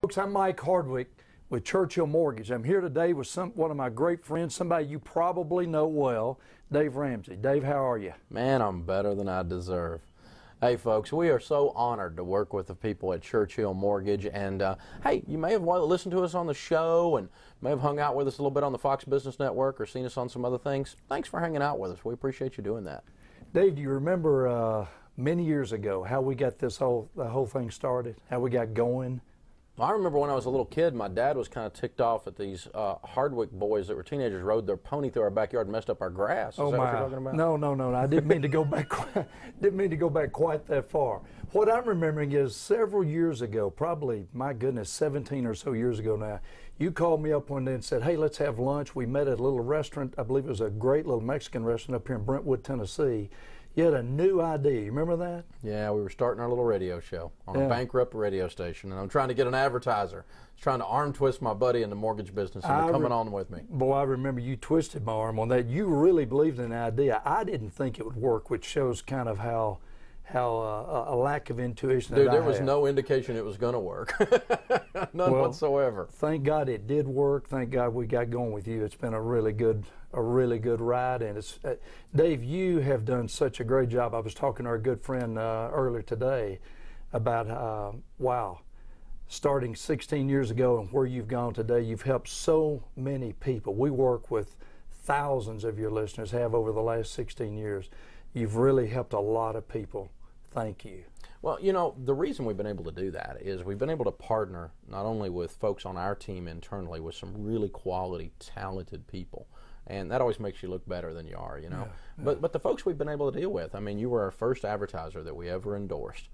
Folks, I'm Mike Hardwick with Churchill Mortgage. I'm here today with one of my great friends, somebody you probably know well, Dave Ramsey. Dave, how are you? Man, I'm better than I deserve. Hey folks, we are so honored to work with the people at Churchill Mortgage, and hey, you may have listened to us on the show and may have hung out with us a little bit on the Fox Business Network or seen us on some other things. Thanks for hanging out with us. We appreciate you doing that. Dave, do you remember many years ago how we got the whole thing started, how we got going? I remember when I was a little kid, my dad was kind of ticked off at these Hardwick boys that were teenagers rode their pony through our backyard and messed up our grass. Is that what you're talking about? No. I didn't mean to go back. Didn't mean to go back quite that far. What I'm remembering is several years ago, probably, my goodness, 17 or so years ago now, you called me up one day and said, "Hey, let's have lunch." We met at a little restaurant. I believe it was a great little Mexican restaurant up here in Brentwood, Tennessee. You had a new idea. You remember that? Yeah, we were starting our little radio show on a bankrupt radio station, and I'm trying to get an advertiser. I was trying to arm twist my buddy in the mortgage business into coming on with me. Boy, I remember you twisted my arm on that. You really believed in the idea. I didn't think it would work, which shows kind of how a lack of intuition. Dude, there was no indication it was going to work. None whatsoever. Thank God it did work. Thank God we got going with you. It's been a really good ride. And it's Dave, you have done such a great job. I was talking to our good friend earlier today about wow, starting 16 years ago and where you've gone today. You've helped so many people. We work with thousands of your listeners, have over the last 16 years. You've really helped a lot of people. Thank you. Well, you know, the reason we've been able to do that is we've been able to partner not only with folks on our team internally with some really quality, talented people. And that always makes you look better than you are, you know. Yeah. But the folks we've been able to deal with, I mean, you were our first advertiser that we ever endorsed.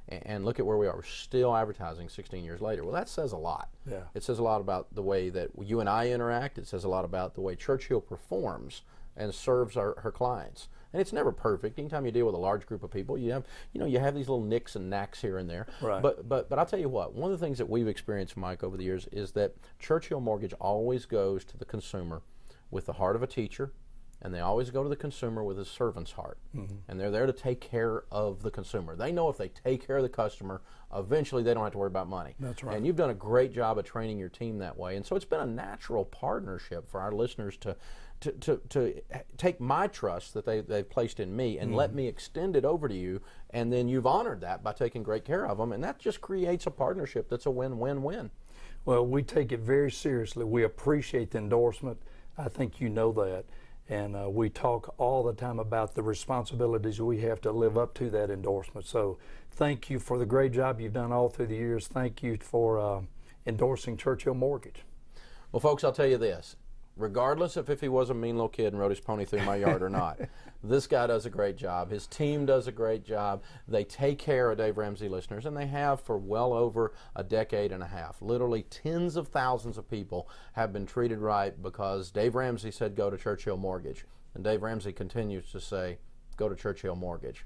And look at where we are. We're still advertising 16 years later. Well, that says a lot. Yeah. It says a lot about the way that you and I interact. It says a lot about the way Churchill performs and serves her clients. And it's never perfect. Anytime you deal with a large group of people, you have these little nicks and knacks here and there. Right. But I'll tell you what, one of the things that we've experienced, Mike, over the years is that Churchill Mortgage always goes to the consumer with the heart of a teacher, and they always go to the consumer with a servant's heart. Mm-hmm. And they're there to take care of the consumer. They know if they take care of the customer, eventually they don't have to worry about money. That's right. And you've done a great job of training your team that way. And so it's been a natural partnership for our listeners to take my trust that they've placed in me and let me extend it over to you, and then you've honored that by taking great care of them, and that just creates a partnership that's a win-win-win. Well, we take it very seriously. We appreciate the endorsement. I think you know that, and we talk all the time about the responsibilities we have to live up to that endorsement. So thank you for the great job you've done all through the years. Thank you for endorsing Churchill Mortgage. Well, folks, I'll tell you this. Regardless of if he was a mean little kid and rode his pony through my yard or not, this guy does a great job. His team does a great job. They take care of Dave Ramsey listeners, and they have for well over a decade and a half. Literally tens of thousands of people have been treated right because Dave Ramsey said go to Churchill Mortgage. And Dave Ramsey continues to say go to Churchill Mortgage.